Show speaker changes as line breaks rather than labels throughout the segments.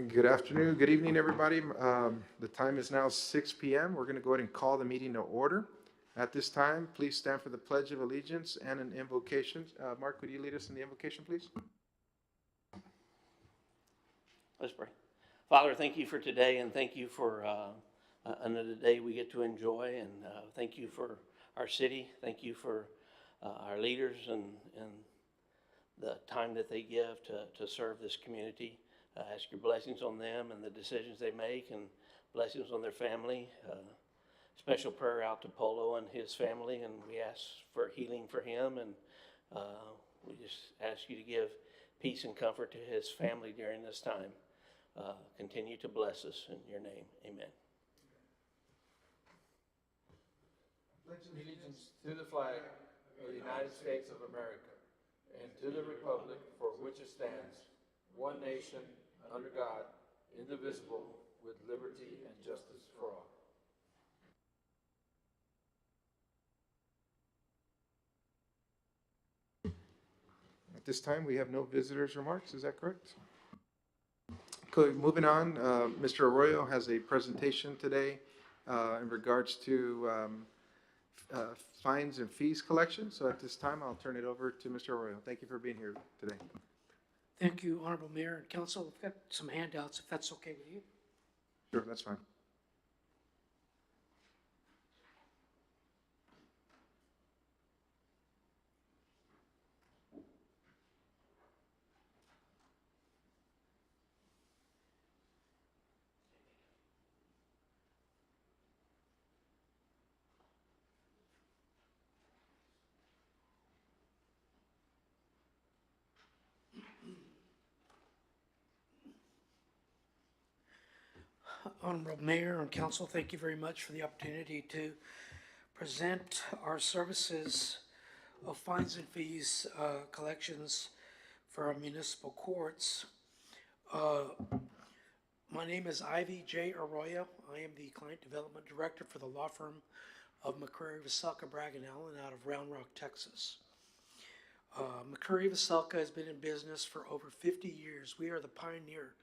Good afternoon, good evening, everybody. The time is now 6 p.m. We're going to go ahead and call the meeting to order. At this time, please stand for the Pledge of Allegiance and an invocation. Mark, would you lead us in the invocation, please?
Let's pray. Father, thank you for today, and thank you for another day we get to enjoy, and thank you for our city. Thank you for our leaders and the time that they give to serve this community. Ask your blessings on them and the decisions they make, and blessings on their family. Special prayer out to Polo and his family, and we ask for healing for him, and we just ask you to give peace and comfort to his family during this time. Continue to bless us in your name. Amen.
Pledge allegiance to the flag of the United States of America and to the republic for which it stands, one nation, under God, indivisible, with liberty and justice for all.
At this time, we have no visitors' remarks. Is that correct? Okay, moving on, Mr. Arroyo has a presentation today in regards to fines and fees collection. So at this time, I'll turn it over to Mr. Arroyo. Thank you for being here today.
Thank you, Honorable Mayor and Council. We've got some handouts, if that's okay with you.
Sure, that's fine.
Honorable Mayor and Council, thank you very much for the opportunity to present our services of fines and fees collections for our municipal courts. My name is Ivy J. Arroyo. I am the Client Development Director for the law firm of McCreary, Veselka, Bragg & Allen out of Round Rock, Texas. McCreary Veselka has been in business for over 50 years. We are the pioneer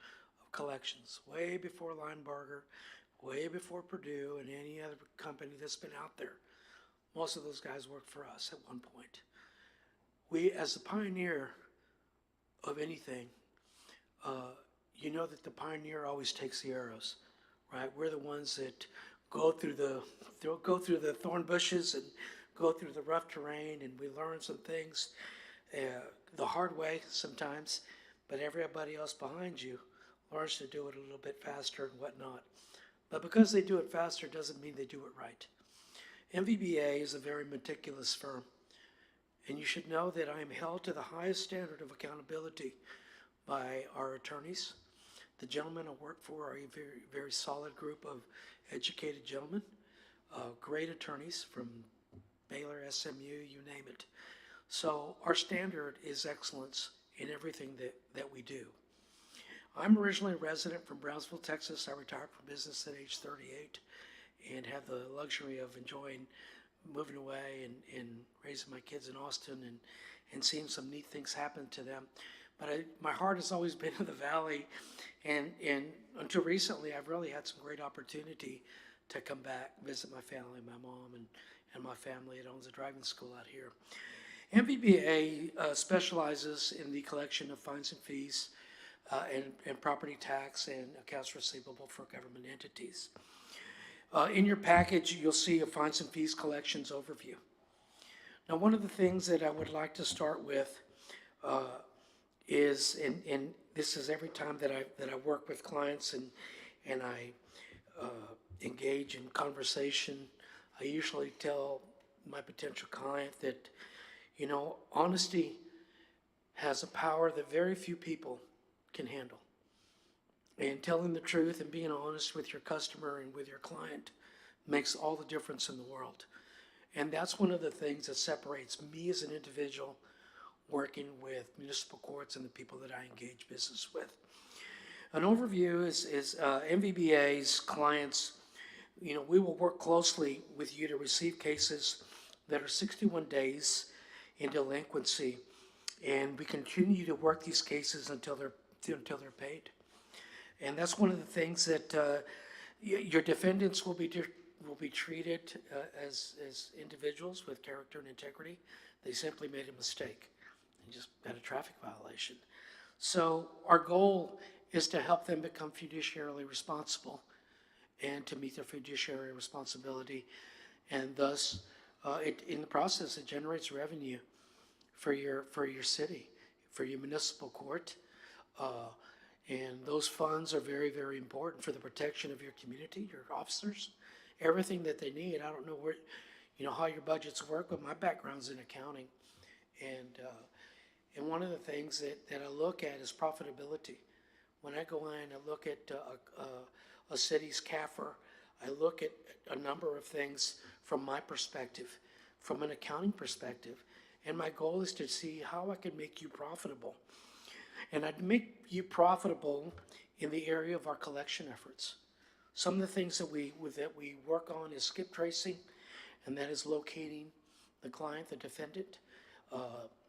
of collections, way before Linebarger, way before Purdue and any other company that's been out there. Most of those guys worked for us at one point. We, as the pioneer of anything, you know that the pioneer always takes the arrows, right? We're the ones that go through the thorn bushes and go through the rough terrain, and we learn some things the hard way sometimes, but everybody else behind you learns to do it a little bit faster and whatnot. But because they do it faster doesn't mean they do it right. MVBA is a very meticulous firm, and you should know that I am held to the highest standard of accountability by our attorneys. The gentlemen I work for are a very, very solid group of educated gentlemen, great attorneys from Baylor, SMU, you name it. So our standard is excellence in everything that we do. I'm originally a resident from Brownsville, Texas. I retired from business at age 38 and have the luxury of enjoying moving away and raising my kids in Austin and seeing some neat things happen to them. But my heart has always been in the Valley, and until recently, I've really had some great opportunity to come back, visit my family, my mom and my family that owns a driving school out here. MVBA specializes in the collection of fines and fees and property tax and accounts receivable for government entities. In your package, you'll see a fines and fees collections overview. Now, one of the things that I would like to start with is, and this is every time that I work with clients and I engage in conversation, I usually tell my potential client that, you know, honesty has a power that very few people can handle. And telling the truth and being honest with your customer and with your client makes all the difference in the world. And that's one of the things that separates me as an individual working with municipal courts and the people that I engage business with. An overview is MVBA's clients. You know, we will work closely with you to receive cases that are 61 days in delinquency, and we continue to work these cases until they're paid. And that's one of the things that your defendants will be treated as individuals with character and integrity. They simply made a mistake. They just had a traffic violation. So our goal is to help them become fiduciarily responsible and to meet their fiduciary responsibility. And thus, in the process, it generates revenue for your city, for your municipal court. And those funds are very, very important for the protection of your community, your officers, everything that they need. I don't know how your budgets work, but my background's in accounting. And one of the things that I look at is profitability. When I go in and I look at a city's CAFR, I look at a number of things from my perspective, from an accounting perspective. And my goal is to see how I can make you profitable. And I'd make you profitable in the area of our collection efforts. Some of the things that we work on is skip tracing, and that is locating the client, the defendant.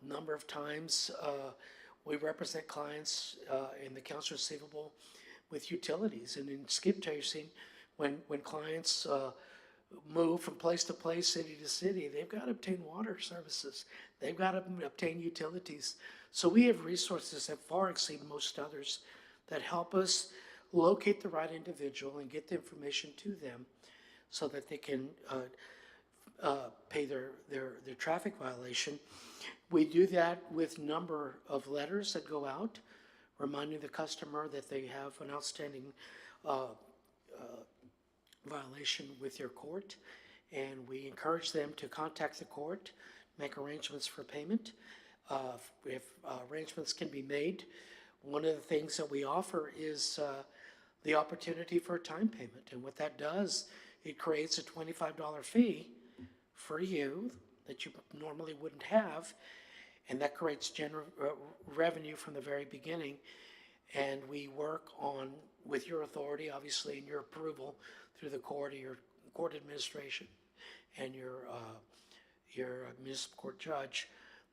Number of times we represent clients in the accounts receivable with utilities, and in skip tracing, when clients move from place to place, city to city, they've got to obtain water services. They've got to obtain utilities. So we have resources that far exceed most others that help us locate the right individual and get the information to them so that they can pay their traffic violation. We do that with number of letters that go out, reminding the customer that they have an outstanding violation with your court, and we encourage them to contact the court, make arrangements for payment. If arrangements can be made, one of the things that we offer is the opportunity for a time payment. And what that does, it creates a $25 fee for you that you normally wouldn't have, and that creates revenue from the very beginning. And we work on, with your authority, obviously, and your approval through the court, or your court administration, and your municipal court judge,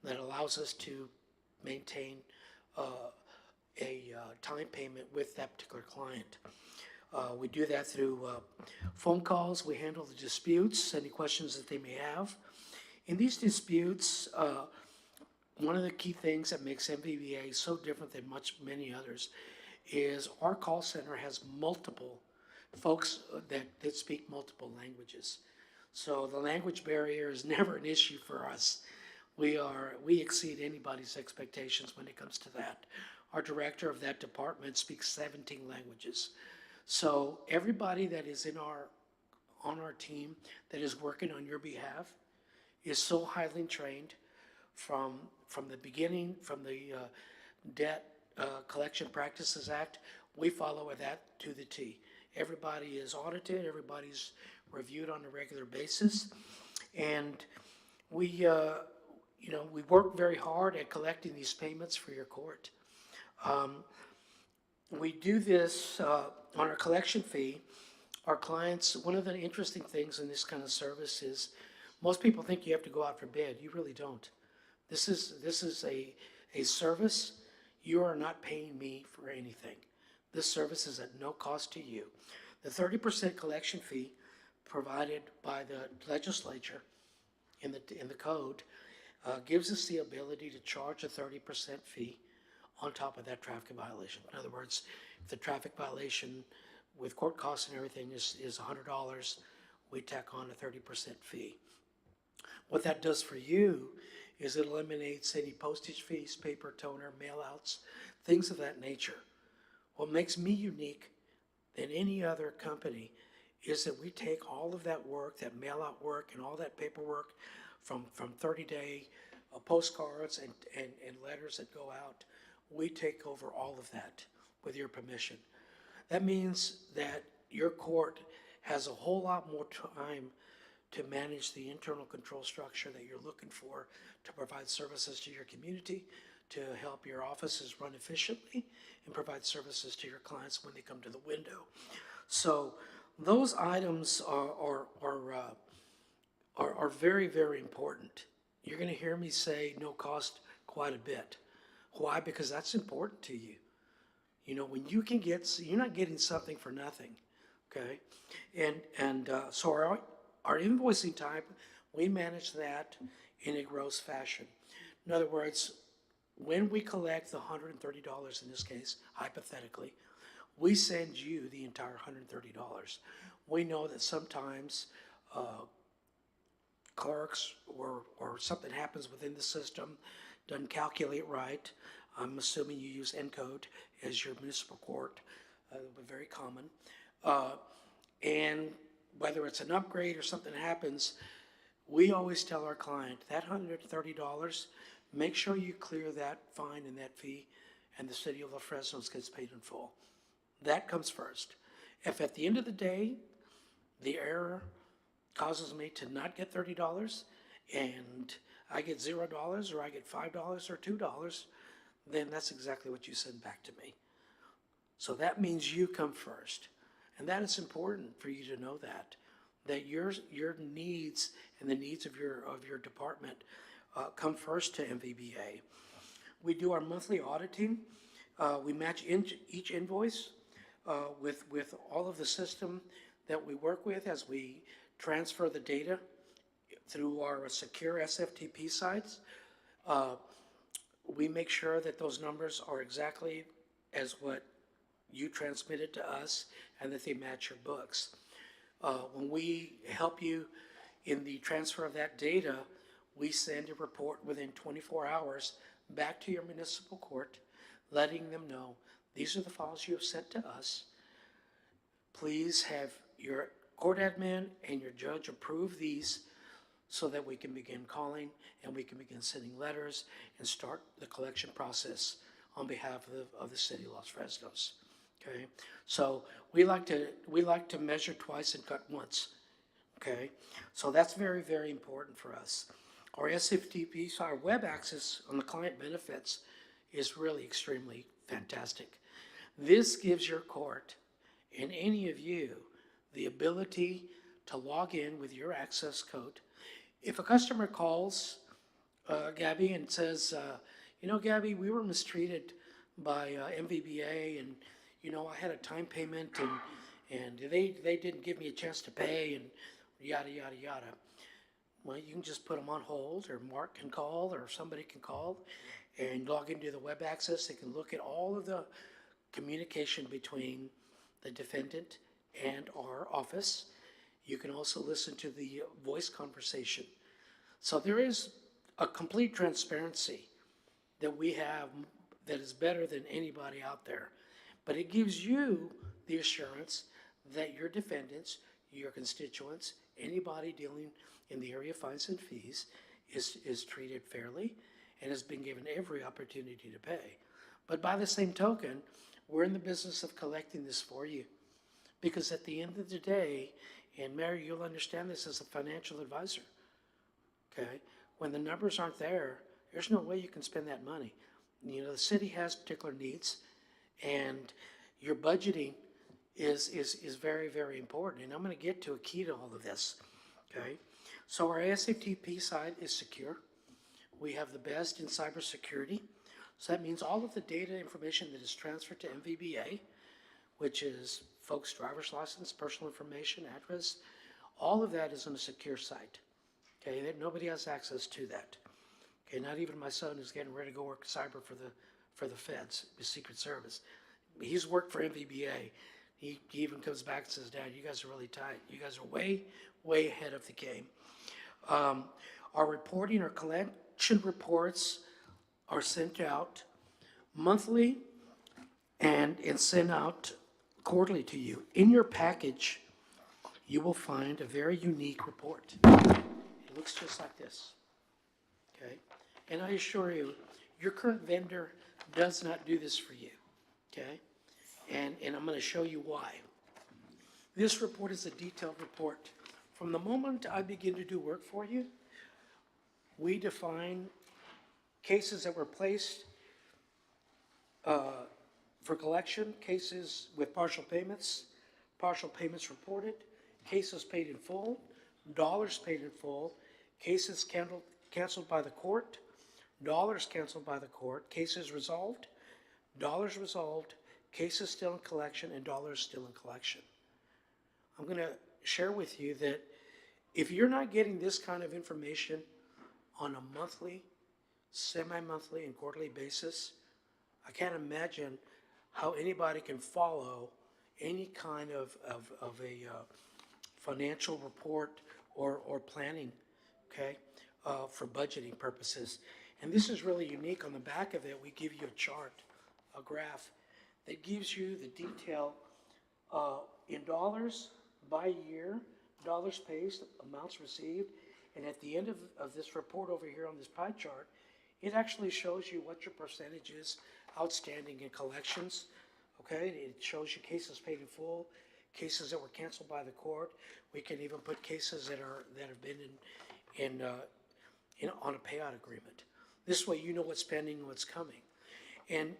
that allows us to maintain a time payment with that particular client. We do that through phone calls. We handle the disputes, any questions that they may have. In these disputes, one of the key things that makes MVBA so different than many others is our call center has multiple folks that speak multiple languages. So the language barrier is never an issue for us. We exceed anybody's expectations when it comes to that. Our director of that department speaks 17 languages. So everybody that is on our team that is working on your behalf is so highly trained from the beginning, from the Debt Collection Practices Act. We follow that to the T. Everybody is audited, everybody's reviewed on a regular basis, and we work very hard at collecting these payments for your court. We do this on our collection fee. Our clients, one of the interesting things in this kind of service is most people think you have to go out for bid. You really don't. This is a service. You are not paying me for anything. This service is at no cost to you. The 30% collection fee provided by the legislature in the code gives us the ability to charge a 30% fee on top of that traffic violation. In other words, if the traffic violation with court costs and everything is $100, we tack on a 30% fee. What that does for you is it eliminates any postage fees, paper, toner, mail-outs, things of that nature. What makes me unique than any other company is that we take all of that work, that mail-out work and all that paperwork from 30-day postcards and letters that go out. We take over all of that with your permission. That means that your court has a whole lot more time to manage the internal control structure that you're looking for to provide services to your community, to help your offices run efficiently, and provide services to your clients when they come to the window. So those items are very, very important. You're going to hear me say no cost quite a bit. Why? Because that's important to you. You know, when you can get, you're not getting something for nothing, okay? So our invoicing type, we manage that in a gross fashion. In other words, when we collect the $130 in this case, hypothetically, we send you the entire $130. We know that sometimes clerks or something happens within the system, doesn't calculate right. I'm assuming you use ENCODE as your municipal court, but very common. And whether it's an upgrade or something happens, we always tell our client that $130, make sure you clear that fine and that fee, and the city of Los Fresnos gets paid in full. That comes first. If at the end of the day, the error causes me to not get $30 and I get $0 or I get $5 or $2, then that's exactly what you send back to me. So that means you come first. And that is important for you to know that your needs and the needs of your department come first to MVBA. We do our monthly auditing. We match each invoice with all of the system that we work with as we transfer the data through our secure SFTP sites. We make sure that those numbers are exactly as what you transmitted to us and that they match your books. When we help you in the transfer of that data, we send a report within 24 hours back to your municipal court, letting them know, these are the files you have sent to us. Please have your court admin and your judge approve these so that we can begin calling and we can begin sending letters and start the collection process on behalf of the city of Los Fresnos. Okay, so we like to measure twice and cut once. Okay, so that's very, very important for us. Our SFTP, so our web access on the client benefits is really extremely fantastic. This gives your court and any of you the ability to log in with your access code. If a customer calls Gabby and says, you know, Gabby, we were mistreated by MVBA, and you know, I had a time payment and they didn't give me a chance to pay, and yada, yada, yada. Well, you can just put them on hold, or Mark can call, or somebody can call and log into the web access. They can look at all of the communication between the defendant and our office. You can also listen to the voice conversation. So there is a complete transparency that we have that is better than anybody out there. But it gives you the assurance that your defendants, your constituents, anybody dealing in the area of fines and fees is treated fairly and has been given every opportunity to pay. But by the same token, we're in the business of collecting this for you. Because at the end of the day, and Mary, you'll understand this as a financial advisor, okay? When the numbers aren't there, there's no way you can spend that money. You know, the city has particular needs, and your budgeting is very, very important. And I'm going to get to a key to all of this, okay? So our SFTP side is secure. We have the best in cybersecurity. So that means all of the data information that is transferred to MVBA, which is folks' driver's license, personal information, address, all of that is on a secure site. Okay, that nobody has access to that. Okay, not even my son who's getting ready to go work cyber for the feds, the Secret Service. He's worked for MVBA. He even comes back and says, Dad, you guys are really tight. You guys are way, way ahead of the game. Our reporting, our collection reports are sent out monthly and sent out quarterly to you. In your package, you will find a very unique report. It looks just like this, okay? And I assure you, your current vendor does not do this for you, okay? And I'm going to show you why. This report is a detailed report. From the moment I begin to do work for you, we define cases that were placed for collection, cases with partial payments reported, cases paid in full, dollars paid in full, cases canceled by the court, dollars canceled by the court, cases resolved, dollars resolved, cases still in collection, and dollars still in collection. I'm going to share with you that if you're not getting this kind of information on a monthly, semi-monthly, and quarterly basis, I can't imagine how anybody can follow any kind of a financial report or planning, okay, for budgeting purposes. And this is really unique. On the back of it, we give you a chart, a graph, that gives you the detail in dollars by year, dollars paid, amounts received, and at the end of this report over here on this pie chart, it actually shows you what your percentage is outstanding in collections, okay? It shows you cases paid in full, cases that were canceled by the court. We can even put cases that have been on a payout agreement. This way you know what's pending and what's coming. And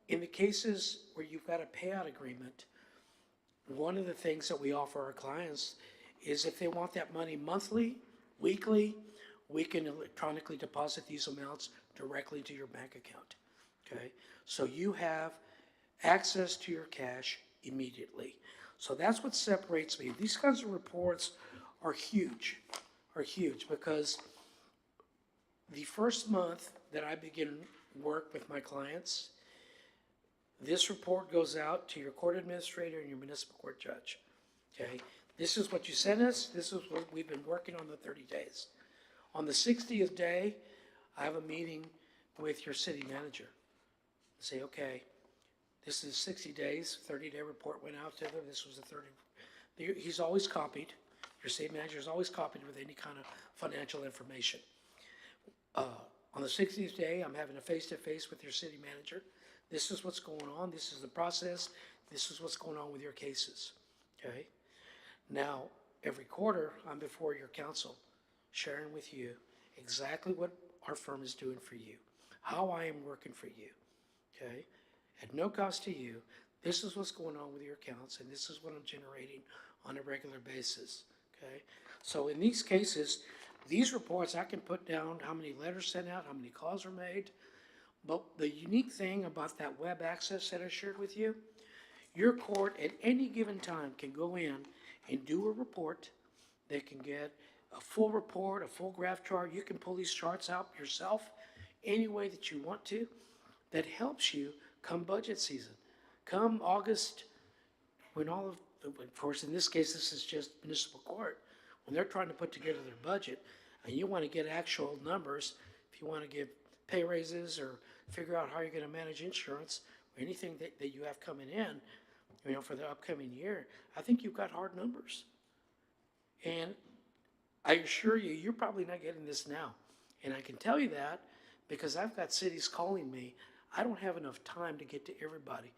in the cases where you've got a payout agreement, one of the things that we offer our clients is if they want that money monthly, weekly, we can electronically deposit these amounts directly to your bank account, okay? So you have access to your cash immediately. So that's what separates me. These kinds of reports are huge because the first month that I begin work with my clients, this report goes out to your court administrator and your municipal court judge, okay? This is what you sent us. This is what we've been working on the 30 days. On the 60th day, I have a meeting with your city manager. Say, okay, this is 60 days, 30-day report went out to them. This was the 30. He's always copied. Your city manager is always copied with any kind of financial information. On the 60th day, I'm having a face-to-face with your city manager. This is what's going on. This is the process. This is what's going on with your cases, okay? Now, every quarter, I'm before your council, sharing with you exactly what our firm is doing for you, how I am working for you, okay? At no cost to you, this is what's going on with your accounts, and this is what I'm generating on a regular basis, okay? So in these cases, these reports, I can put down how many letters sent out, how many calls were made, but the unique thing about that web access that I shared with you, your court at any given time can go in and do a report. They can get a full report, a full graph chart. You can pull these charts out yourself any way that you want to. That helps you come budget season. Come August, when of course in this case this is just municipal court, when they're trying to put together their budget and you want to get actual numbers, if you want to give pay raises or figure out how you're going to manage insurance or anything that you have coming in, you know, for the upcoming year, I think you've got hard numbers. And I assure you, you're probably not getting this now. And I can tell you that because I've got cities calling me. I don't have enough time to get to everybody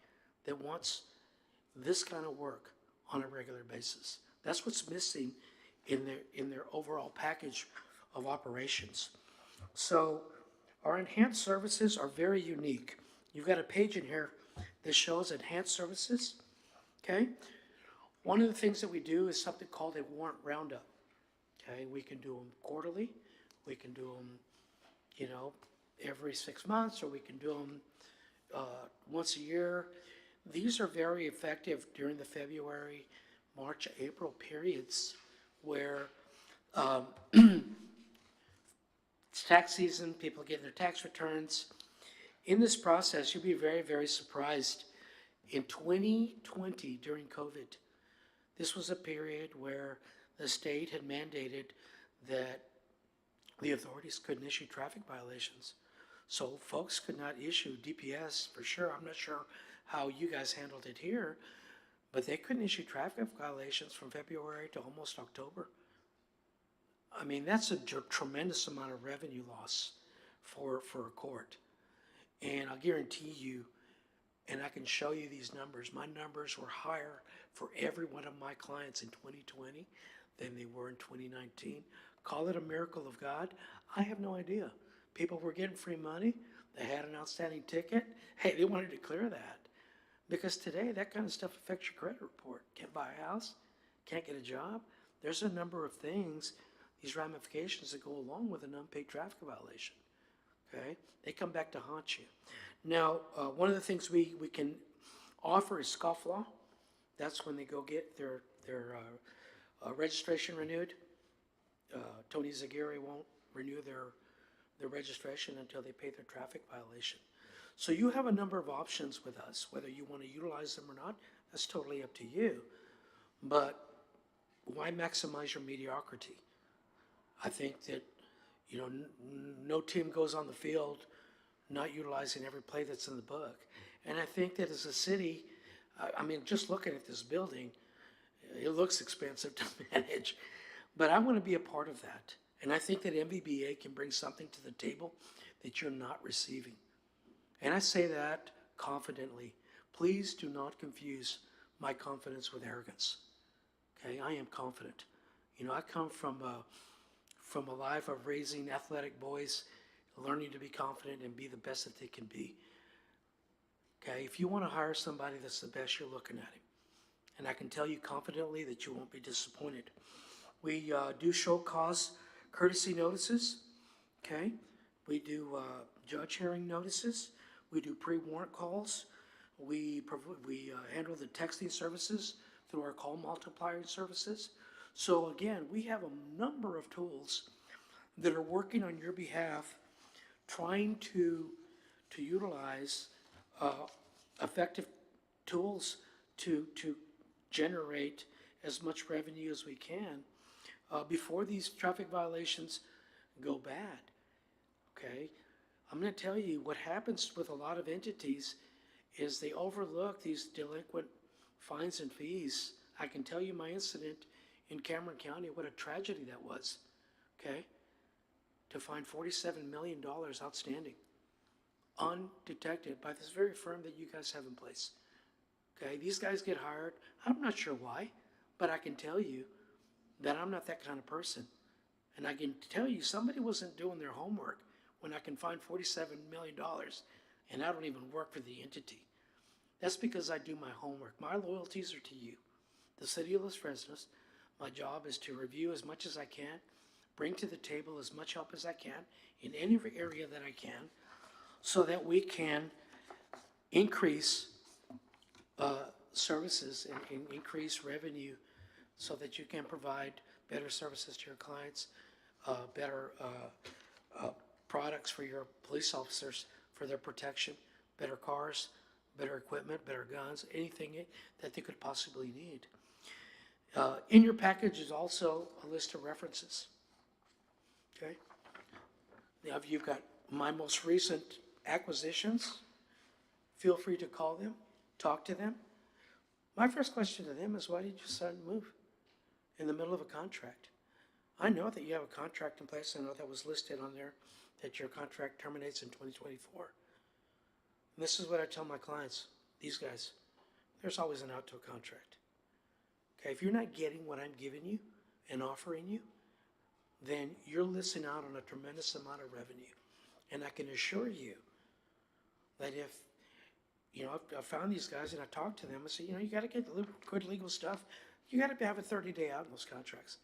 that wants this kind of work on a regular basis. That's what's missing in their overall package of operations. So our enhanced services are very unique. You've got a page in here that shows enhanced services, okay? One of the things that we do is something called a warrant roundup, okay? We can do them quarterly, we can do them, you know, every 6 months, or we can do them once a year. These are very effective during the February, March, April periods where it's tax season, people get their tax returns. In this process, you'll be very, very surprised. In 2020, during COVID, this was a period where the state had mandated that the authorities couldn't issue traffic violations. So folks could not issue DPS for sure. I'm not sure how you guys handled it here, but they couldn't issue traffic violations from February to almost October. I mean, that's a tremendous amount of revenue loss for a court. And I'll guarantee you, and I can show you these numbers, my numbers were higher for every one of my clients in 2020 than they were in 2019. Call it a miracle of God. I have no idea. People were getting free money. They had an outstanding ticket. Hey, they wanted to clear that. Because today, that kind of stuff affects your credit report. Can't buy a house, can't get a job. There's a number of things, these ramifications that go along with an unpaid traffic violation. Okay? They come back to haunt you. Now, one of the things we can offer is scofflaw. That's when they go get their registration renewed. Tony Zaguirre won't renew their registration until they pay their traffic violation. So you have a number of options with us. Whether you want to utilize them or not, that's totally up to you. But why maximize your mediocrity? I think that, you know, no team goes on the field not utilizing every play that's in the book. And I think that as a city, I mean, just looking at this building, it looks expensive to manage, but I want to be a part of that. And I think that MVBA can bring something to the table that you're not receiving. And I say that confidently. Please do not confuse my confidence with arrogance. Okay, I am confident. You know, I come from a life of raising athletic boys, learning to be confident and be the best that they can be. Okay, if you want to hire somebody that's the best, you're looking at him. And I can tell you confidently that you won't be disappointed. We do show cause courtesy notices. Okay, we do judge hearing notices. We do pre-warrant calls. We handle the texting services through our call multiplier services. So again, we have a number of tools that are working on your behalf, trying to utilize effective tools to generate as much revenue as we can before these traffic violations go bad. Okay, I'm going to tell you what happens with a lot of entities is they overlook these delinquent fines and fees. I can tell you my incident in Cameron County, what a tragedy that was. Okay, to find $47 million outstanding, undetected by this very firm that you guys have in place. Okay, these guys get hired. I'm not sure why, but I can tell you that I'm not that kind of person. And I can tell you somebody wasn't doing their homework when I can find $47 million and I don't even work for the entity. That's because I do my homework. My loyalties are to you, the city of Los Fresnos. My job is to review as much as I can, bring to the table as much help as I can in any area that I can, so that we can increase services and increase revenue so that you can provide better services to your clients, better products for your police officers for their protection, better cars, better equipment, better guns, anything that they could possibly need. In your package is also a list of references. Okay? Now, if you've got my most recent acquisitions, feel free to call them, talk to them. My first question to them is, why did you decide to move in the middle of a contract? I know that you have a contract in place. I know that was listed on there, that your contract terminates in 2024. And this is what I tell my clients, these guys, there's always an out to a contract. Okay, if you're not getting what I'm giving you and offering you, then you're missing out on a tremendous amount of revenue. And I can assure you that if, you know, I found these guys and I talked to them, I said, you know, you got to get good legal stuff. You got to have a 30-day out in those contracts.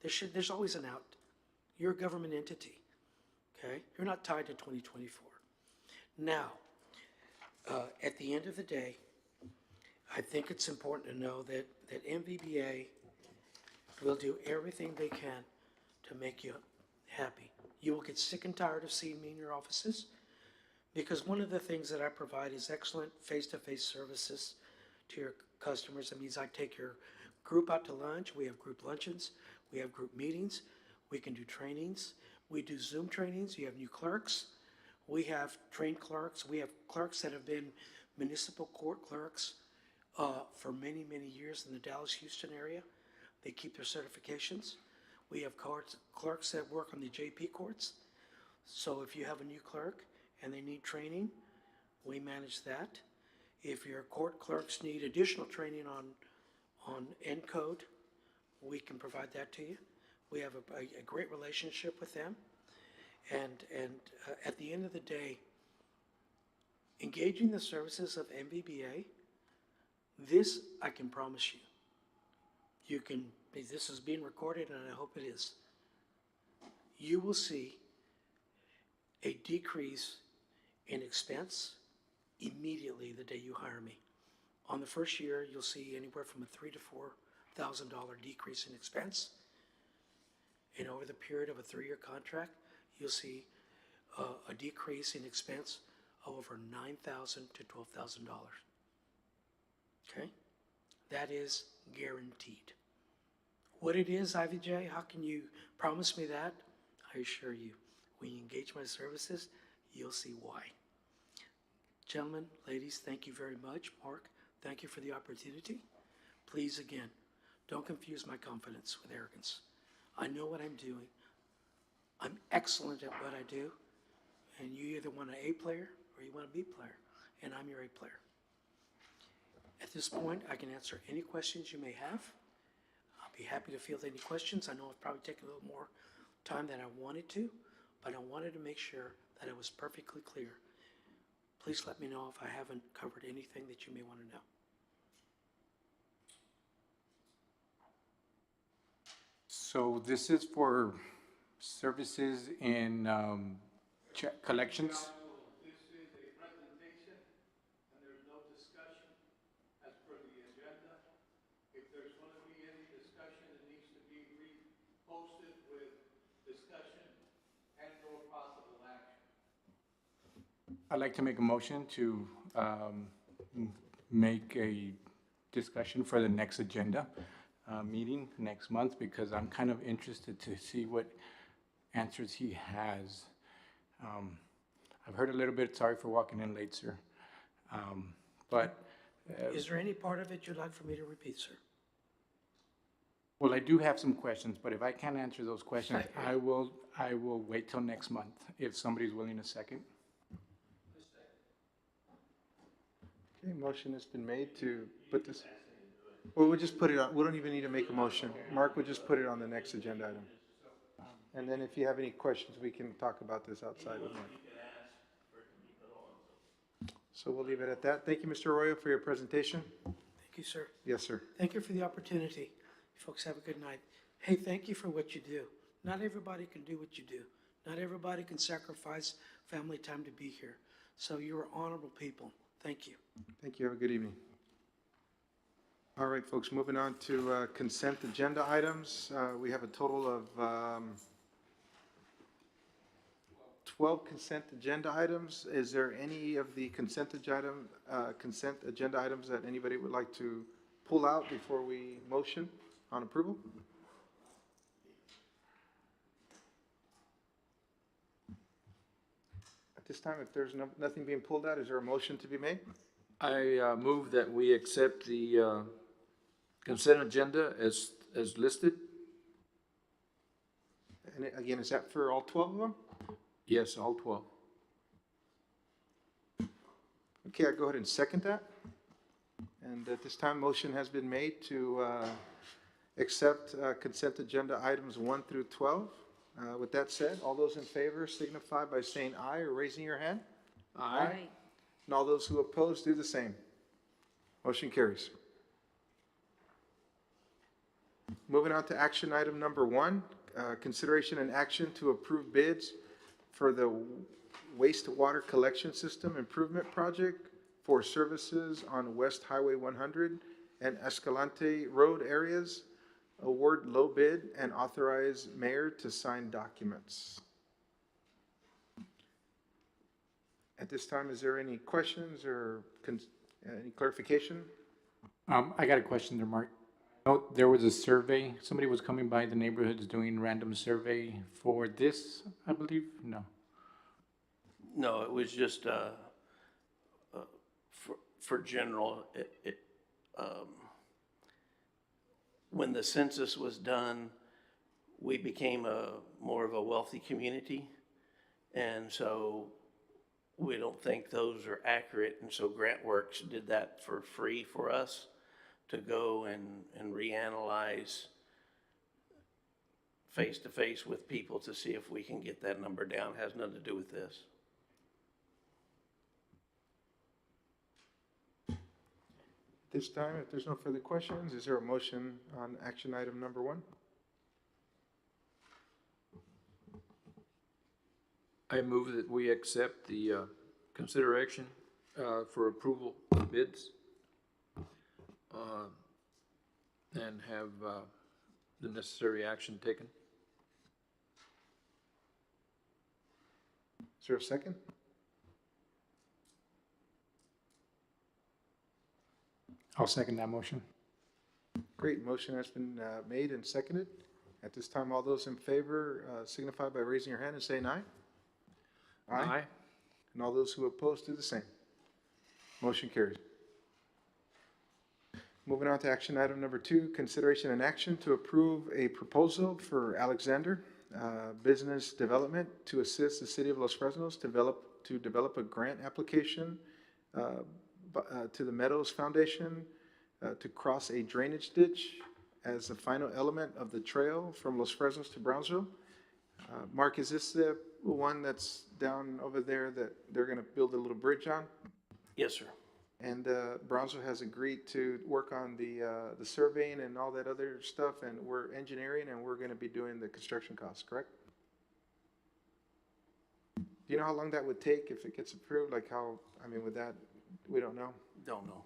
There's always an out. You're a government entity, okay? You're not tied to 2024. Now, at the end of the day, I think it's important to know that MVBA will do everything they can to make you happy. You will get sick and tired of seeing me in your offices, because one of the things that I provide is excellent face-to-face services to your customers. That means I take your group out to lunch. We have group luncheons. We have group meetings. We can do trainings. We do Zoom trainings. You have new clerks. We have trained clerks. We have clerks that have been municipal court clerks for many, many years in the Dallas-Houston area. They keep their certifications. We have clerks that work on the JP courts. So if you have a new clerk and they need training, we manage that. If your court clerks need additional training on ENCODE, we can provide that to you. We have a great relationship with them. And at the end of the day, engaging the services of MVBA, this I can promise you. You can, this is being recorded and I hope it is. You will see a decrease in expense immediately the day you hire me On the first year, you'll see anywhere from a $3,000 to $4,000 decrease in expense. And over the period of a 3-year contract, you'll see a decrease in expense of over $9,000 to $12,000. Okay? That is guaranteed. What it is, IVJ, how can you promise me that? I assure you, when you engage my services, you'll see why. Gentlemen, ladies, thank you very much. Mark, thank you for the opportunity. Please, again, don't confuse my confidence with arrogance. I know what I'm doing. I'm excellent at what I do, and you either want an A player or you want a B player, and I'm your A player. At this point, I can answer any questions you may have. I'll be happy to field any questions. I know I've probably taken a little more time than I wanted to, but I wanted to make sure that it was perfectly clear. Please let me know if I haven't covered anything that you may want to know.
So this is for services in collections?
This is a presentation, and there's no discussion as per the agenda. If there's going to be any discussion, it needs to be reposted with discussion and/or possible action.
I'd like to make a motion to make a discussion for the next agenda meeting next month, because I'm kind of interested to see what answers he has. I've heard a little bit, sorry for walking in late, sir.
Is there any part of it you'd like for me to repeat, sir?
Well, I do have some questions, but if I can't answer those questions, I will wait till next month, if somebody's willing to second.
Okay, motion has been made to put this, well, we'll just put it on, we don't even need to make a motion. Mark will just put it on the next agenda item. And then if you have any questions, we can talk about this outside with Mark. So we'll leave it at that. Thank you, Mr. Arroyo, for your presentation.
Thank you, sir.
Yes, sir.
Thank you for the opportunity. You folks have a good night. Hey, thank you for what you do. Not everybody can do what you do. Not everybody can sacrifice family time to be here. So you're honorable people. Thank you.
Thank you. Have a good evening. All right, folks, moving on to consent agenda items. We have a total of 12 consent agenda items. Is there any of the consent agenda items that anybody would like to pull out before we motion on approval? At this time, if there's nothing being pulled out, is there a motion to be made?
I move that we accept the consent agenda as listed.
And again, is that for all 12 of them?
Yes, all 12.
Okay, I'll go ahead and second that. And at this time, motion has been made to accept consent agenda items 1 through 12. With that said, all those in favor signify by saying aye or raising your hand.
Aye.
And all those who oppose do the same. Motion carries. Moving on to action item number 1, consideration and action to approve bids for the wastewater collection system improvement project for services on West Highway 100 and Escalante Road areas. Award low bid and authorize mayor to sign documents. At this time, is there any questions or any clarification?
I got a question there, Mark. Oh, there was a survey, somebody was coming by the neighborhoods doing random survey for this, I believe? No.
No, it was just for general. When the census was done, we became more of a wealthy community, and so we don't think those are accurate. And so GrantWorks did that for free for us to go and reanalyze face to face with people to see if we can get that number down. It has nothing to do with this.
This time, if there's no further questions, is there a motion on action item number 1?
I move that we accept the consideration for approval of bids. and have the necessary action taken.
Is there a second?
I'll second that motion.
Great, motion has been made and seconded. At this time, all those in favor signify by raising your hand and saying aye. And all those who oppose do the same. Motion carries. Moving on to action item number 2, consideration and action to approve a proposal for Alexander Business Development to assist the city of Los Fresnos to develop a grant application to the Meadows Foundation to cross a drainage ditch as the final element of the trail from Los Fresnos to Brownsville. Mark, is this the one that's down over there that they're going to build a little bridge on?
Yes, sir.
And Brownsville has agreed to work on the surveying and all that other stuff, and we're engineering, and we're going to be doing the construction costs, correct? Do you know how long that would take if it gets approved? Like how, I mean, with that, we don't know.
Don't know.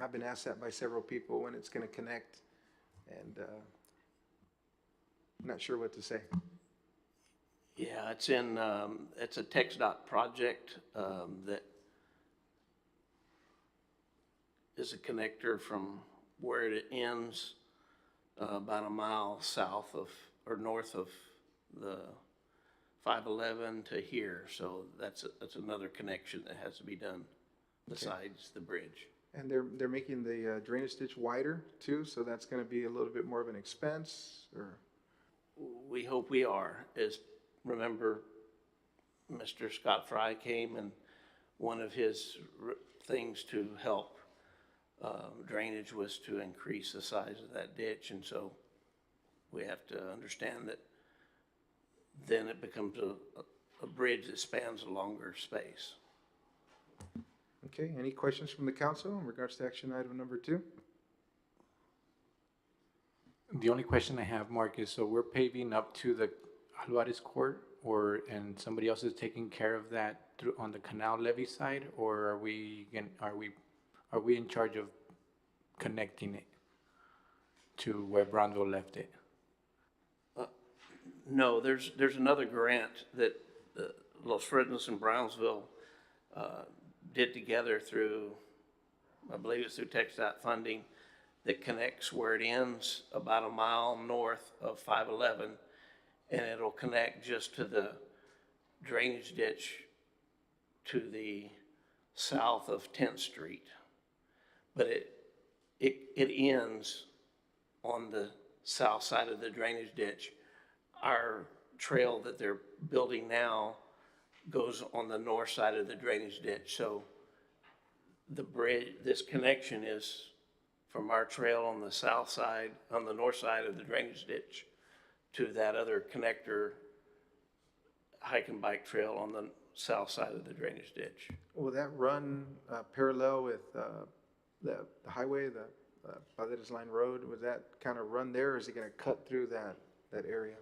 I've been asked that by several people when it's going to connect, and I'm not sure what to say.
Yeah, it's in, it's a TxDOT project that is a connector from where it ends about a mile south of, or north of the 511 to here. So that's another connection that has to be done besides the bridge.
And they're making the drainage ditch wider too, so that's going to be a little bit more of an expense, or?
We hope we are. Remember, Mr. Scott Fry came, and one of his things to help drainage was to increase the size of that ditch, and so we have to understand that then it becomes a bridge that spans a longer space.
Okay, any questions from the council in regards to action item number 2?
The only question I have, Mark, is so we're paving up to the Alvarez Court, and somebody else is taking care of that on the canal levee side, or are we in charge of connecting it to where Brownsville left it?
No, there's another grant that Los Fresnos and Brownsville did together through, I believe it's through TxDOT funding, that connects where it ends about a mile north of 511, and it'll connect just to the drainage ditch to the south of 10th Street. But it ends on the south side of the drainage ditch. Our trail that they're building now goes on the north side of the drainage ditch. So the bridge, this connection is from our trail on the south side, on the north side of the drainage ditch, to that other connector hike and bike trail on the south side of the drainage ditch.
Will that run parallel with the highway, the Paderes Line Road? Would that kind of run there, or is it going to cut through that area?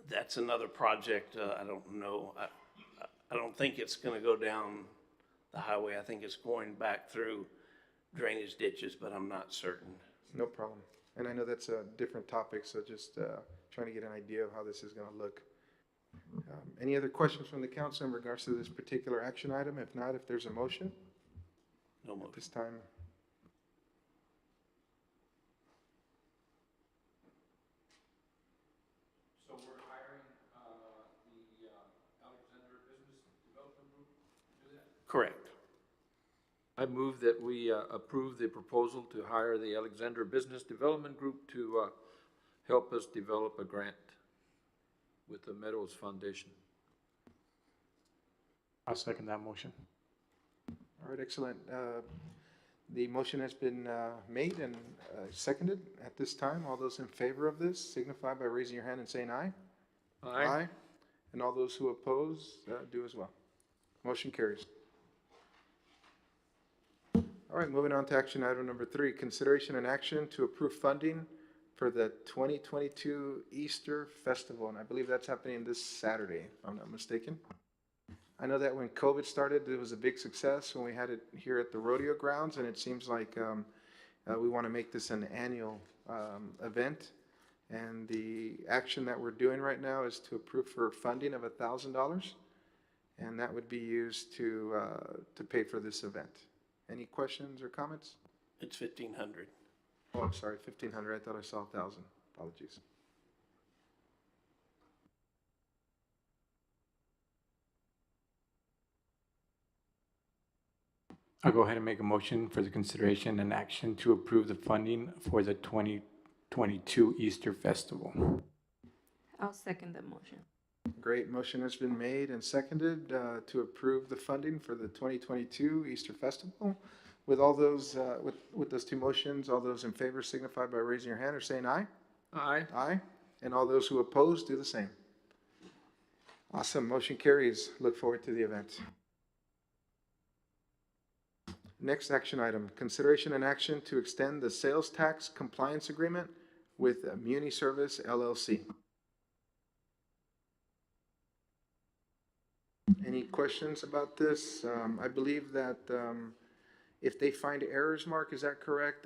That's another project. I don't know. I don't think it's going to go down the highway. I think it's going back through drainage ditches, but I'm not certain.
No problem. And I know that's a different topic, so just trying to get an idea of how this is going to look. Any other questions from the council in regards to this particular action item? If not, if there's a motion?
No
At
motion.
this time,
So we're hiring the Alexander Business Development Group to do that?
Correct.
I move that we approve the proposal to hire the Alexander Business Development Group to help us develop a grant with the Meadows Foundation.
I'll second that motion.
all right, excellent. The motion has been made and seconded. At this time, all those in favor of this signify by raising your hand and saying aye.
Aye.
And all those who oppose do as well. Motion carries. All right, moving on to action item number 3, consideration and action to approve funding for the 2022 Easter Festival. And I believe that's happening this Saturday, if I'm not mistaken. I know that when COVID started, it was a big success when we had it here at the rodeo grounds, and it seems like We want to make this an annual event. And the action that we're doing right now is to approve for funding of $1,000. And that would be used to pay for this event. Any questions or comments?
It's 1,500.
Oh, I'm sorry, 1,500. I thought I saw 1,000. Apologies.
I'll go ahead and make a motion for the consideration and action to approve the funding for the 2022 Easter Festival.
I'll second the motion.
Great. Motion has been made and seconded to approve the funding for the 2022 Easter Festival. With all those, with those two motions, all those in favor signify by raising your hand or saying aye.
Aye.
Aye. And all those who oppose do the same. Awesome. Motion carries. Look forward to the event. Next action item, consideration and action to extend the sales tax compliance agreement with Muni Service LLC. Any questions about this? I believe that if they find errors, Mark, is that correct?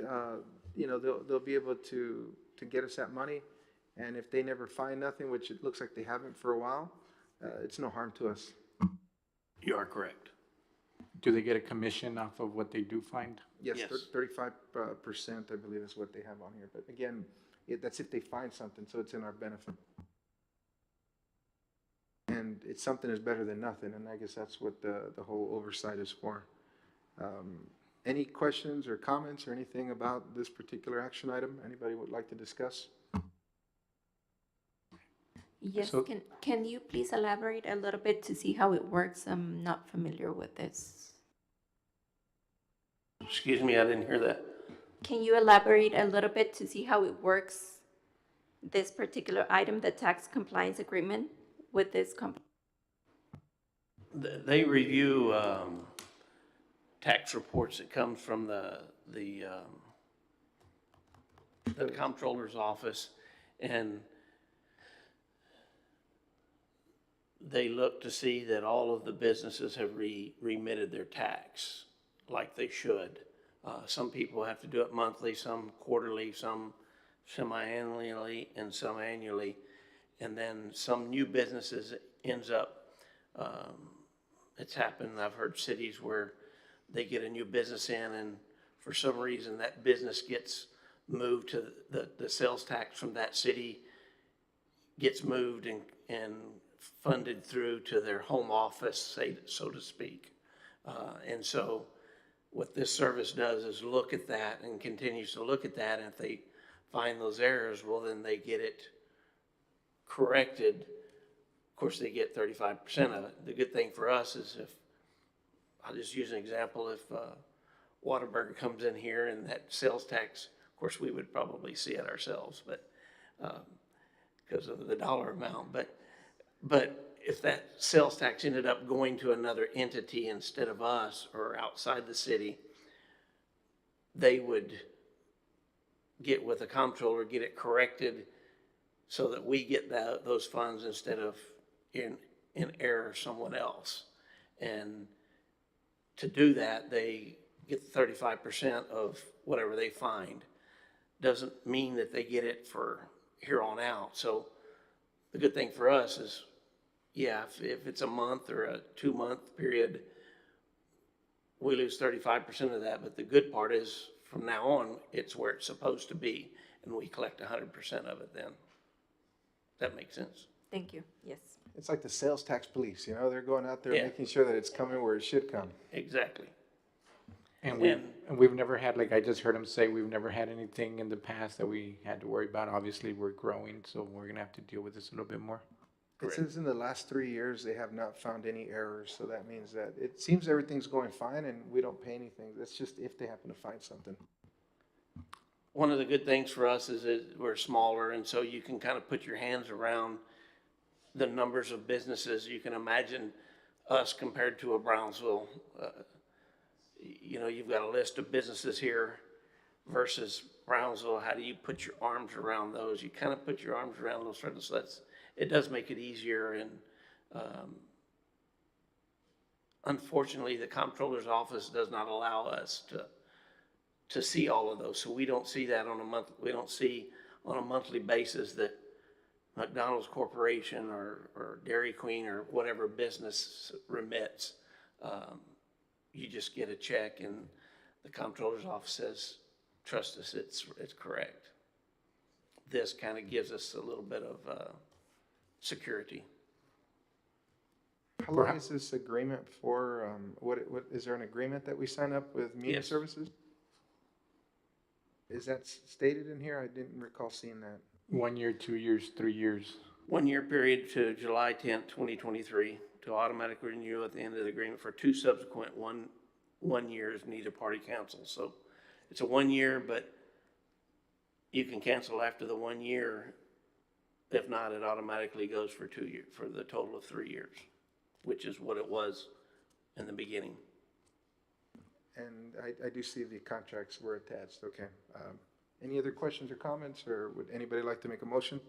You know, they'll be able to get us that money. And if they never find nothing, which it looks like they haven't for a while, it's no harm to us.
You are correct.
Do they get a commission off of what they do find?
Yes,
Yes.
35%, I believe is what they have on here. But again, that's if they find something, so it's in our benefit. And it's something is better than nothing, and I guess that's what the whole oversight is for. Any questions or comments or anything about this particular action item? Anybody would like to discuss?
Yes,
So-
can you please elaborate a little bit to see how it works? I'm not familiar with this.
Excuse me, I didn't hear that.
Can you elaborate a little bit to see how it works, this particular item, the tax compliance agreement with this company?
They review tax reports that come from the comptroller's office, and they look to see that all of the businesses have remitted their tax like they should. Some people have to do it monthly, some quarterly, some semi-annually, and some annually. And then some new businesses ends up, it's happened, I've heard cities where they get a new business in and for some reason that business gets moved to the sales tax from that city gets moved and funded through to their home office, say, so to speak. And so what this service does is look at that and continues to look at that. And if they find those errors, well, then they get it corrected. Of course, they get 35% of it. The good thing for us is if, I'll just use an example, if Whataburger comes in here and that sales tax, of course, we would probably see it ourselves, but because of the dollar amount. But if that sales tax ended up going to another entity instead of us or outside the city, they would get with the comptroller, get it corrected so that we get those funds instead of in error someone else. And to do that, they get 35% of whatever they find. Doesn't mean that they get it for here on out. So the good thing for us is, yeah, if it's a month or a 2-month period, we lose 35% of that. But the good part is from now on, it's where it's supposed to be, and we collect 100% of it then. That makes sense?
Thank you, yes.
It's like the sales tax police, you know, they're going out there
Yeah.
making sure that it's coming where it should come.
Exactly.
And
And-
we've never had, like I just heard him say, we've never had anything in the past that we had to worry about. Obviously, we're growing, so we're gonna have to deal with this a little bit more.
It says in the last 3 years, they have not found any errors, so that means that it seems everything's going fine and we don't pay anything. That's just if they happen to find something.
One of the good things for us is that we're smaller, and so you can kind of put your hands around the numbers of businesses. You can imagine us compared to a Brownsville. You know, you've got a list of businesses here versus Brownsville. How do you put your arms around those? You kind of put your arms around those certain, so it does make it easier. And unfortunately, the comptroller's office does not allow us to see all of those. So we don't see that on a month, we don't see on a monthly basis that McDonald's Corporation or Dairy Queen or whatever business remits. You just get a check and the comptroller's office says, trust us, it's correct. This kind of gives us a little bit of security.
How long is this agreement for? What is there an agreement that we sign up with Muni
Yes.
Services? Is that stated in here? I didn't recall seeing that.
1 year, 2 years, 3 years.
1 year period to July 10th, 2023, to automatically renew at the end of the agreement for 2 subsequent one years, neither party cancels. So it's a 1 year, but you can cancel after the 1 year. If not, it automatically goes for 2 years, for the total of 3 years, which is what it was in the beginning.
And I do see the contracts were attached. Okay. Any other questions or comments, or would anybody like to make a motion?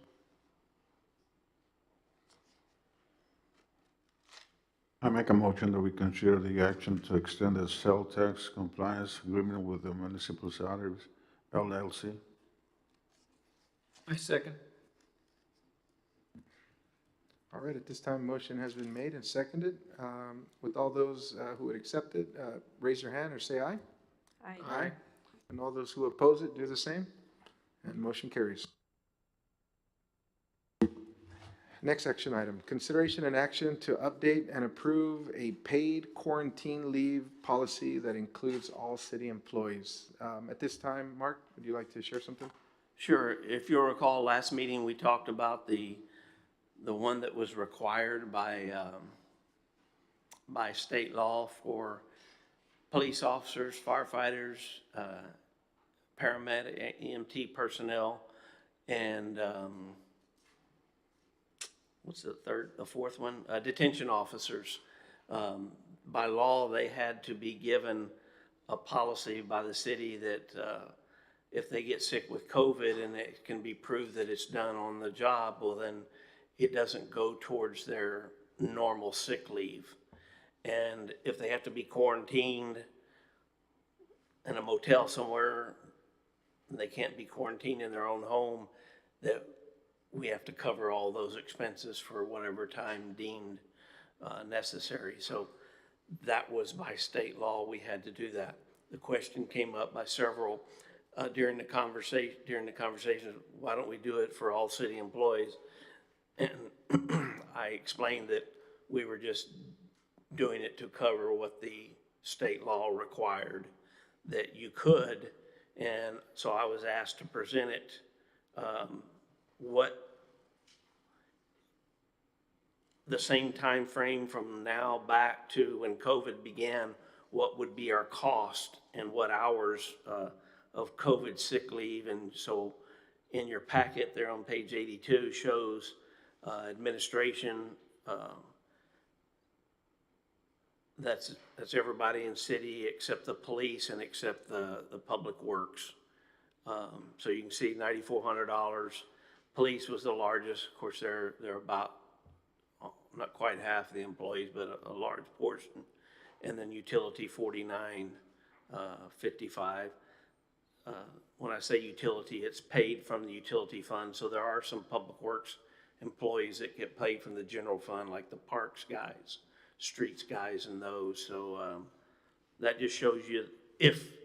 I make a motion that we consider the action to extend the sales tax compliance agreement with the Municipal Salaries LLC.
I second.
All right, at this time, motion has been made and seconded. With all those who would accept it, raise your hand or say aye.
Aye.
And all those who oppose it, do the same. And motion carries. Next action item, consideration and action to update and approve a paid quarantine leave policy that includes all city employees. At this time, Mark, would you like to share something?
Sure. If you'll recall, last meeting, we talked about the one that was required by state law for police officers, firefighters, paramedic, EMT personnel, and what's the fourth one? Detention officers. By law, they had to be given a policy by the city that if they get sick with COVID and it can be proved that it's done on the job, well then it doesn't go towards their normal sick leave. And if they have to be quarantined in a motel somewhere, and they can't be quarantined in their own home, that we have to cover all those expenses for whatever time deemed necessary. So that was by state law, we had to do that. The question came up by several during the conversation, why don't we do it for all city employees? And I explained that we were just doing it to cover what the state law required that you could. And so I was asked to present it, what the same time frame from now back to when COVID began, what would be our cost and what hours of COVID sick leave. And so in your packet there on page 82 shows administration, that's everybody in city except the police and except the public works. So you can see $9,400. Police was the largest. Of course, they're about not quite half the employees, but a large portion. And then utility 49, 55. When I say utility, it's paid from the utility fund. So there are some public works employees that get paid from the general fund, like the parks guys, streets guys, and those. So that just shows you if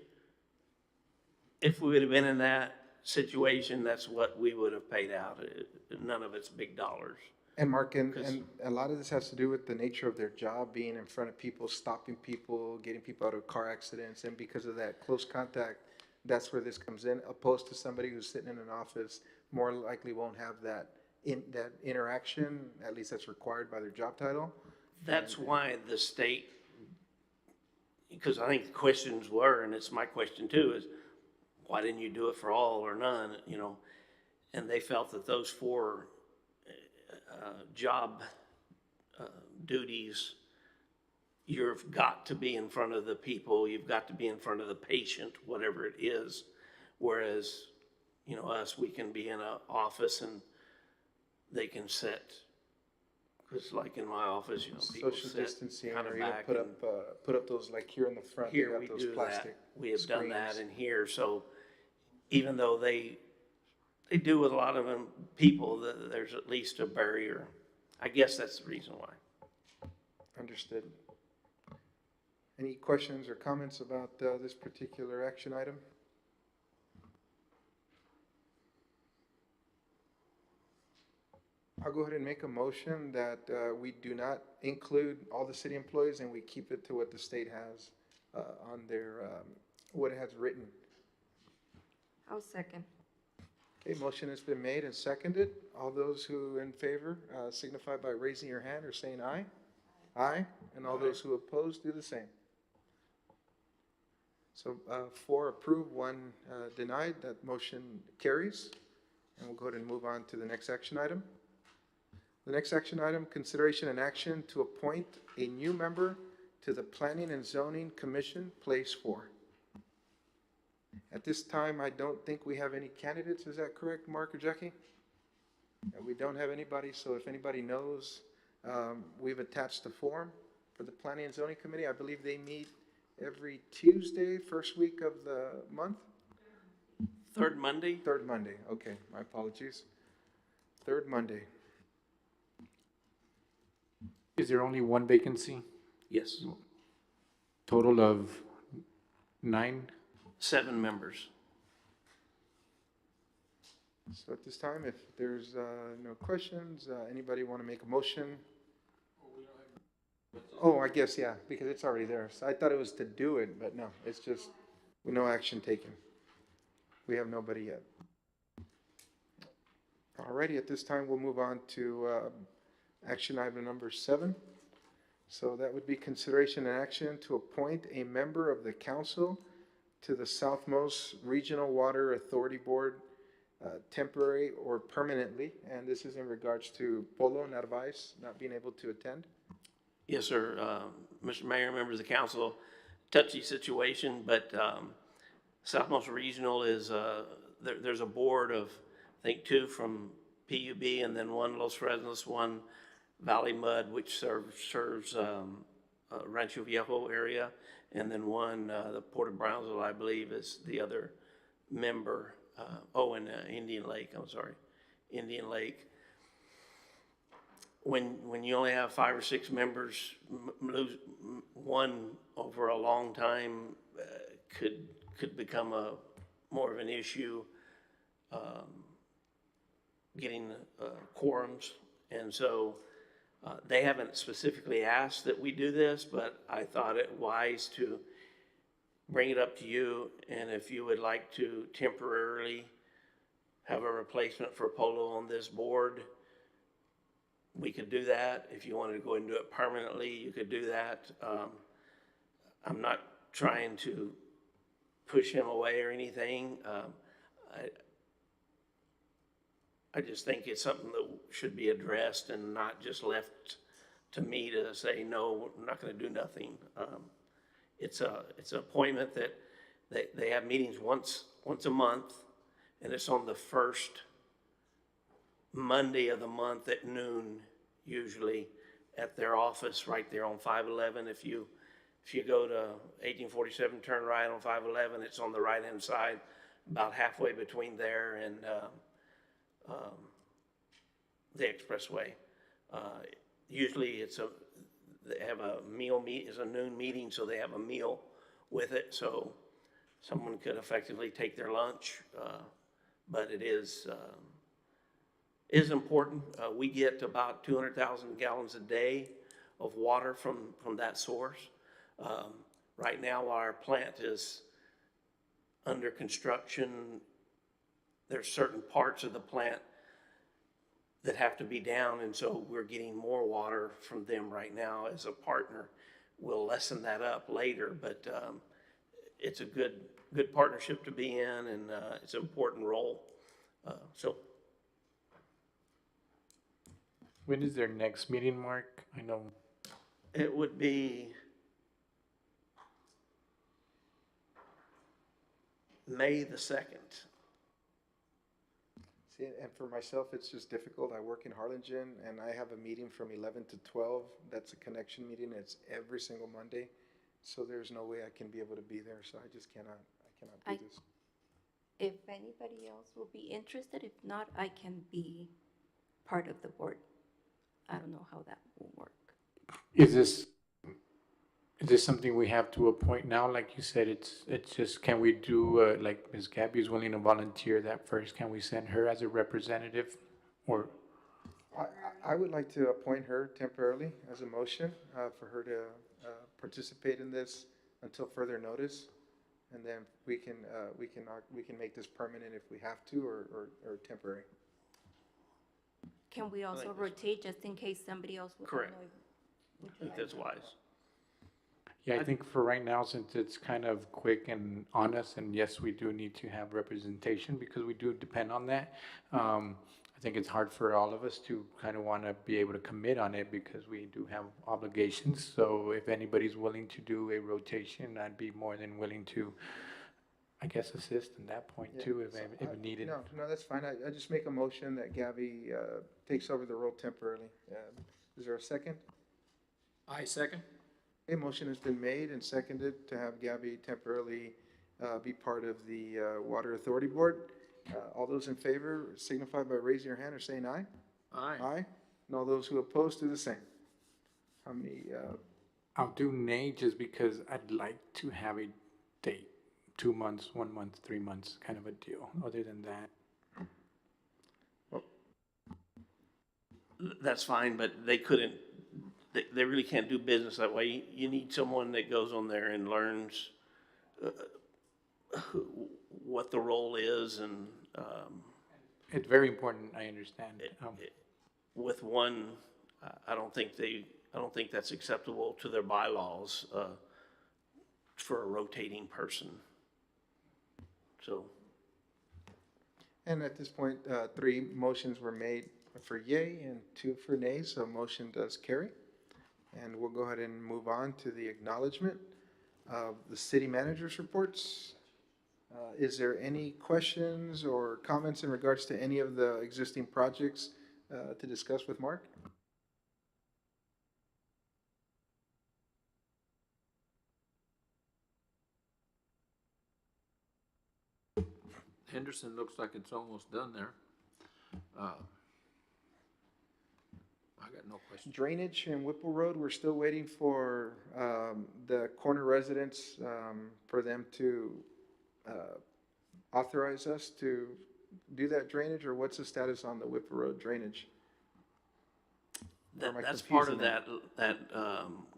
we would have been in that situation, that's what we would have paid out. None of it's big dollars.
And Mark, and a lot of this has to do with the nature of their job, being in front of people, stopping people, getting people out of car accidents. And because of that close contact, that's where this comes in, opposed to somebody who's sitting in an office, more likely won't have that interaction, at least that's required by their job title.
That's why the state, because I think the questions were, and it's my question too, is why didn't you do it for all or none, you know? And they felt that those 4 job duties, you've got to be in front of the people, you've got to be in front of the patient, whatever it is. Whereas, you know, us, we can be in an office and they can set Because like in my office, people
social
sit
distancing,
kind of
or even
back.
put up those, like here in the front, they
Here
got
we
those
do that.
plastic
We have done that
screens.
in here, so even though they do with a lot of them, people, there's at least a barrier. I guess that's the reason why.
Understood. Any questions or comments about this particular action item? I'll go ahead and make a motion that we do not include all the city employees and we keep it to what the state has on their, what it has written.
I'll second.
Okay, motion has been made and seconded. All those who in favor signify by raising your hand or saying aye. Aye. And all those who oppose do the same. So 4 approved, 1 denied. That motion carries. And we'll go ahead and move on to the next action item. The next action item, consideration and action to appoint a new member to the Planning and Zoning Commission, Place 4. At this time, I don't think we have any candidates. Is that correct, Mark or Jackie? We don't have anybody, so if anybody knows, we've attached a form for the Planning and Zoning Committee. I believe they meet every Tuesday, first week of the month?
Third Monday?
Third Monday, okay, my apologies. Third Monday.
Is there only one vacancy?
Yes,
Total of 9?
7 members.
So at this time, if there's no questions, anybody want to make a motion? Oh, I guess, yeah, because it's already there. So I thought it was to do it, but no, it's just no action taken. We have nobody yet. Alrighty, at this time, we'll move on to action item number 7. So that would be consideration and action to appoint a member of the council to the Southmost Regional Water Authority Board, temporary or permanently. And this is in regards to Polo Narvaez not being able to attend.
Yes, sir. Mr. Mayor, members of the council, touchy situation, but Southmost Regional is, there's a board of, I think, 2 from PUB and then 1 Los Fresnos, 1 Valley Mud, which serves Rancho Viejo area, and then 1, the Port of Brownsville, I believe, is the other member. And Indian Lake, Indian Lake. When you only have 5 or 6 members, lose one over a long time could become more of an issue. Getting quorums, and so they haven't specifically asked that we do this, but I thought it wise to bring it up to you, and if you would like to temporarily have a replacement for Polo on this board, we could do that. If you wanted to go and do it permanently, you could do that. I'm not trying to push him away or anything. I just think it's something that should be addressed and not just left to me to say, no, I'm not going to do nothing. It's an appointment that they have meetings once a month, and it's on the first Monday of the month at noon, usually at their office right there on 511. If you go to 1847, turn right on 511, it's on the right-hand side, about halfway between there and the expressway. Usually they have a it's a noon meeting, so they have a meal with it, so someone could effectively take their lunch, but it is important. We get about 200,000 gallons a day of water from that source. Right now, our plant is under construction. There's certain parts of the plant that have to be down, and so we're getting more water from them right now as a partner. We'll lessen that up later, but it's a good partnership to be in, and it's an important role.
When is their next meeting, Mark? I know.
It would be May the 2nd.
See, and for myself, it's just difficult. I work in Harlingen, and I have a meeting from 11 to 12. That's a connection meeting. It's every single Monday. So there's no way I can be able to be there, so I just cannot, I cannot do this.
If anybody else will be interested, if not, I can be part of the board. I don't know how that will work.
Is this something we have to appoint now? Like you said, it's just, can we do, like Ms. Gabby is willing to volunteer that first, can we send her as a representative? Or,
I would like to appoint her temporarily as a motion for her to participate in this until further notice. And then we can make this permanent if we have to, or temporary.
Can we also
that's-
rotate just in case somebody else would?
Correct.
would
I think that's wise.
yeah, I think for right now, since it's kind of quick and honest, and yes, we do need to have representation because we do depend on that. I think it's hard for all of us to kind of want to be able to commit on it because we do have obligations. So if anybody's willing to do a rotation, I'd be more than willing to, I guess, assist in that point
Yeah,
too,
so
if needed.
No, that's fine. I just make a motion that Gabby takes over the role temporarily. Is there a second?
I second.
A motion has been made and seconded to have Gabby temporarily be part of the Water Authority Board. All those in favor signify by raising your hand or saying aye.
Aye.
Aye. And all those who oppose do the same. How many,
I'll do nay just because I'd like to have a date, 2 months, 1 month, 3 months, kind of a deal. Other than that,
That's fine, but they couldn't, they really can't do business that way. You need someone that goes on there and learns what the role is, and
it's very important, I understand.
with one, I don't think that's acceptable to their bylaws for a rotating person. So,
and at this point, 3 motions were made for yay and 2 for nay, so motion does carry. And we'll go ahead and move on to the acknowledgement of the city manager's reports. Is there any questions or comments in regards to any of the existing projects to discuss with Mark?
Henderson looks like it's almost done there. I got no question.
Drainage in Whipple Road, we're still waiting for the corner residents, for them to authorize us to do that drainage, or what's the status on the Whipple Road drainage? Or am I
that's part of
confusing
that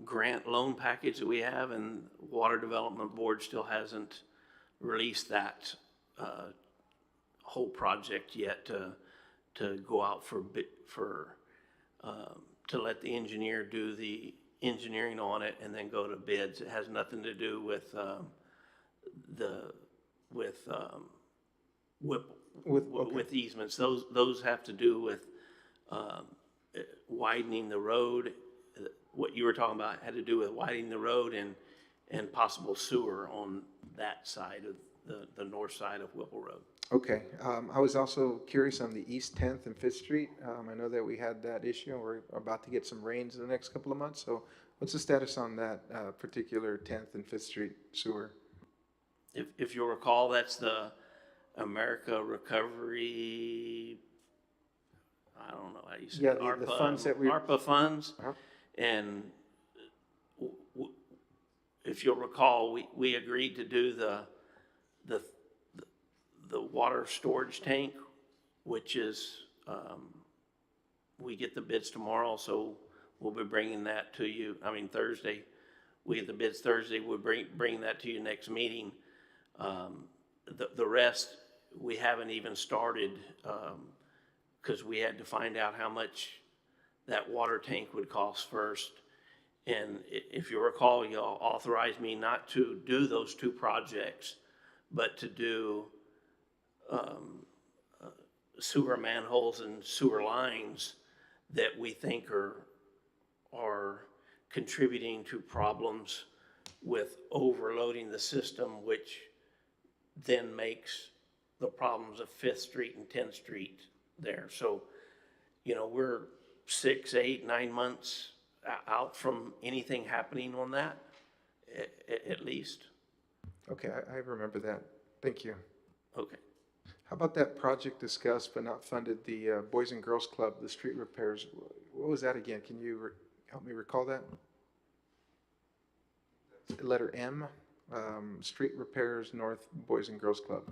grant loan package that we have, and Water Development Board still hasn't released that whole project yet to go out to let the engineer do the engineering on it and then go to bids. It has nothing to do with with easements. Those have to do with widening the road. What you were talking about had to do with widening the road and possible sewer on that side of the north side of Whipple Road.
Okay, I was also curious on the East 10th and 5th Street. I know that we had that issue, and we're about to get some rains in the next couple of months, so what's the status on that particular 10th and 5th Street sewer?
If you'll recall, that's the America Recovery, I don't know how you say
Yeah,
it.
the funds that we.
ARPA funds.
Uh-huh.
And if you'll recall, we agreed to do the water storage tank, which is, we get the bids tomorrow, so we'll be bringing that to you. I mean, Thursday. We get the bids Thursday, we'll bring that to you next meeting. The rest, we haven't even started, because we had to find out how much that water tank would cost first. And if you recall, y'all authorized me not to do those 2 projects, but to do sewer manholes and sewer lines that we think are contributing to problems with overloading the system, which then makes the problems of Fifth Street and 10th Street there. So, you know, we're 6, 8, 9 months out from anything happening on that, at least.
Okay, I remember that. Thank you.
Okay.
How about that project discussed but not funded, the Boys and Girls Club, the street repairs? What was that again? Can you help me recall that? Letter M, street repairs, North Boys and Girls Club.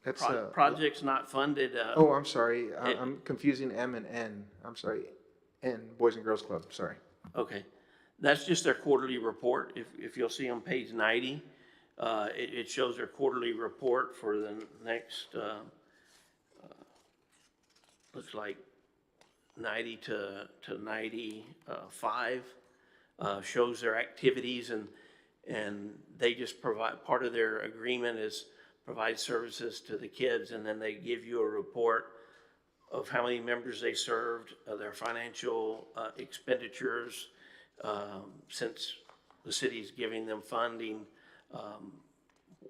That's,
Projects not funded.
oh, I'm sorry. I'm confusing M and N. I'm sorry. N, Boys and Girls Club, sorry.
Okay, that's just their quarterly report. If you'll see on page 90, it shows their quarterly report for the next, looks like 90 to 95, shows their activities, and they just provide, part of their agreement is provide services to the kids, and then they give you a report of how many members they served, their financial expenditures, since the city's giving them funding,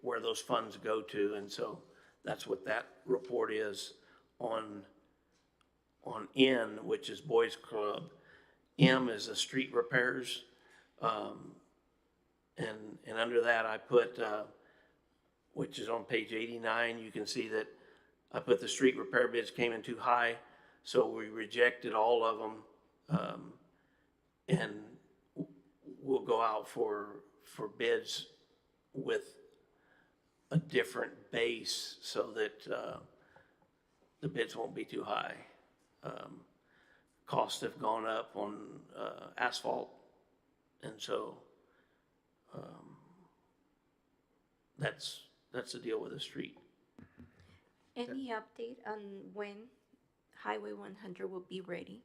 where those funds go to. And so that's what that report is on N, which is Boys Club. M is the street repairs. And under that I put, which is on page 89, you can see that I put the street repair bids came in too high, so we rejected all of them. And we'll go out for bids with a different base so that the bids won't be too high. Costs have gone up on asphalt, and so that's the deal with the street.
Any update on when Highway 100 will be ready?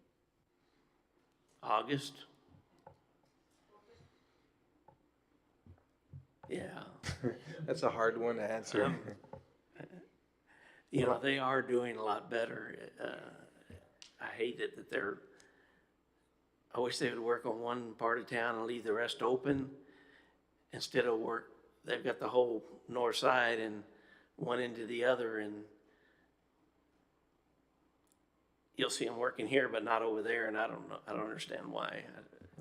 August? Yeah.
That's a hard one to answer.
You know, they are doing a lot better. I hate it that I wish they would work on one part of town and leave the rest open instead of they've got the whole north side and one into the other, and you'll see them working here, but not over there, and I don't understand why.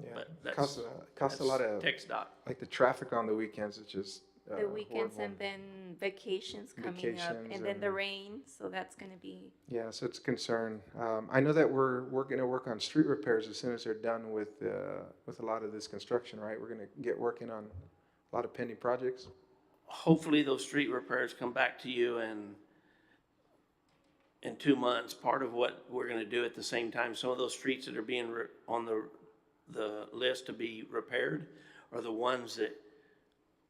Yeah,
But that's,
costs a lot of,
TxDOT.
like the traffic on the weekends is just
The weekends
horrible.
and then vacations coming up,
Vacations
and then the
and-
rain, so that's gonna be,
Yeah, so it's a concern. I know that we're gonna work on street repairs as soon as they're done with a lot of this construction, right? We're gonna get working on a lot of pending projects.
Hopefully those street repairs come back to you in 2 months. Part of what we're gonna do at the same time, some of those streets that are being on the list to be repaired are the ones that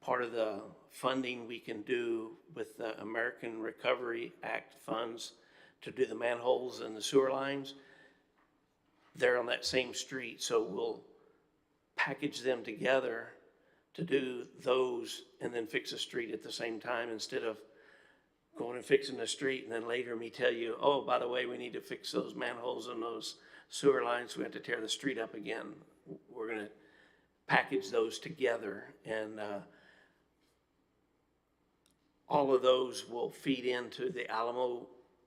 part of the funding we can do with the American Recovery Act funds to do the manholes and the sewer lines. They're on that same street, so we'll package them together to do those and then fix the street at the same time, instead of going and fixing the street and then later me tell you, oh, by the way, we need to fix those manholes and those sewer lines, we have to tear the street up again. We're gonna package those together, and all of those will feed into the Alamo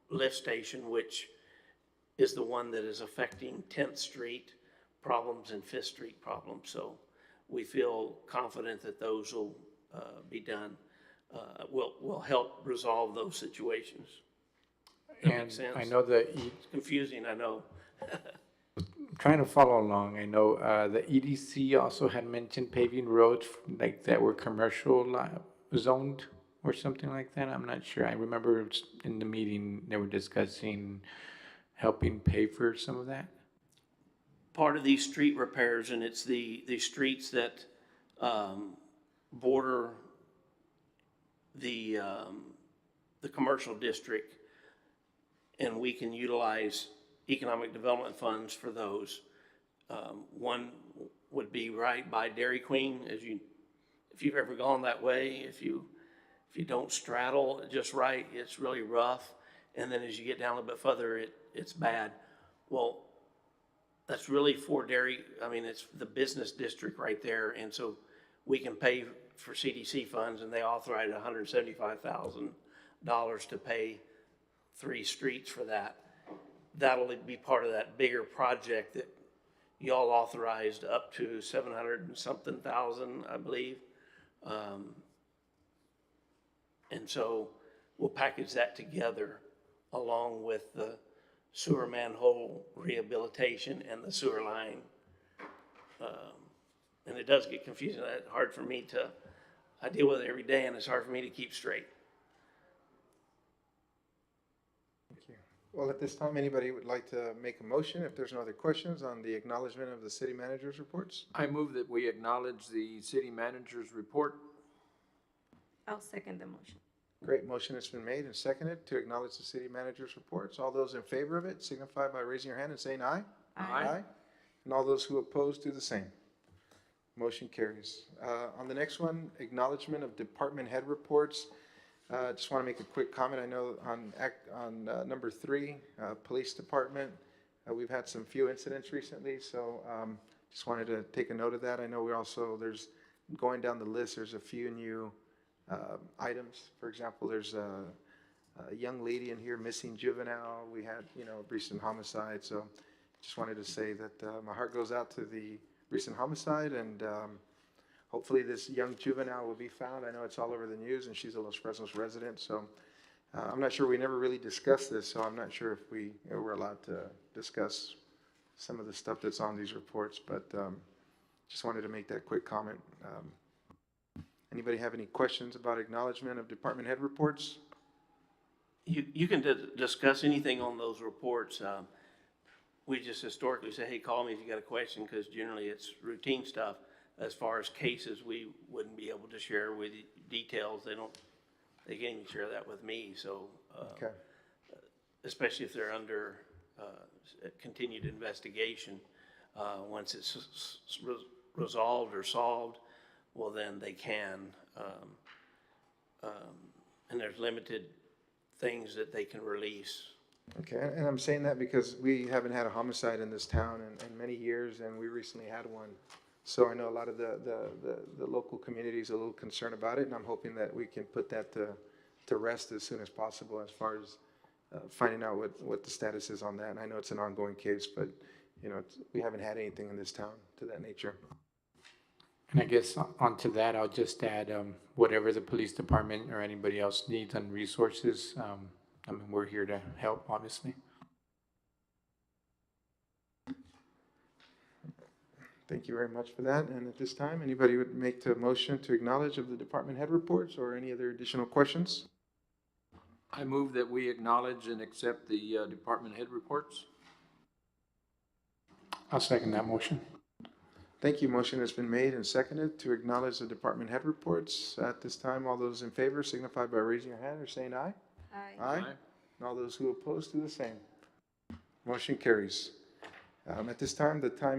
lift station, which is the one that is affecting 10th Street problems and 5th Street problems. So we feel confident that those will be done. Will help resolve those situations. That
And
makes sense?
I know that
It's confusing, I know.
trying to follow along, I know the EDC also had mentioned paving roads like that were commercial zoned or something like that. I'm not sure. I remember in the meeting they were discussing helping pay for some of that.
Part of these street repairs, and it's the streets that border the commercial district, and we can utilize economic development funds for those. One would be right by Dairy Queen, if you've ever gone that way, if you don't straddle just right, it's really rough, and then as you get down a little bit further, it's bad. Well, that's really for Dairy, I mean, it's the business district right there, and so we can pay for CDC funds, and they authorized $175,000 to pay 3 streets for that. That'll be part of that bigger project that y'all authorized up to 700 and something thousand, I believe. And so we'll package that together along with the sewer manhole rehabilitation and the sewer line. And it does get confusing. It's hard for me to, I deal with it every day, and it's hard for me to keep straight.
Thank you. Well, at this time, anybody would like to make a motion if there's no other questions on the acknowledgement of the city manager's reports?
I move that we acknowledge the city manager's report.
I'll second the motion.
Great, motion has been made and seconded to acknowledge the city manager's reports. All those in favor of it signify by raising your hand and saying aye.
Aye.
And all those who oppose do the same. Motion carries. On the next one, acknowledgement of department head reports. Just want to make a quick comment. I know on number 3, police department, we've had some few incidents recently, so just wanted to take a note of that. I know we also, there's, going down the list, there's a few new items. For example, there's a young lady in here missing juvenile. We had, a recent homicide, so just wanted to say that my heart goes out to the recent homicide, and hopefully this young juvenile will be found. I know it's all over the news, and she's a Los Fresnos resident, so I'm not sure, we never really discussed this, so I'm not sure if we were allowed to discuss some of the stuff that's on these reports, but just wanted to make that quick comment. Anybody have any questions about acknowledgement of department head reports?
You can discuss anything on those reports. We just historically say, hey, call me if you got a question, because generally it's routine stuff. As far as cases, we wouldn't be able to share with you details. They can't even share that with me, so.
Okay.
Especially if they're under continued investigation. Once it's resolved or solved, well, then they can. And there's limited things that they can release.
Okay, and I'm saying that because we haven't had a homicide in this town in many years, and we recently had one. So I know a lot of the local community is a little concerned about it, and I'm hoping that we can put that to rest as soon as possible as far as finding out what the status is on that. And I know it's an ongoing case, but, we haven't had anything in this town to that nature.
And I guess onto that, I'll just add, whatever the police department or anybody else needs on resources, we're here to help, obviously.
Thank you very much for that. And at this time, anybody would make a motion to acknowledge of the department head reports or any other additional questions?
I move that we acknowledge and accept the department head reports.
I'll second that motion.
Thank you. Motion has been made and seconded to acknowledge the department head reports. At this time, all those in favor signify by raising your hand or saying aye.
Aye.
Aye. And all those who oppose do the same. Motion carries. At this time, the time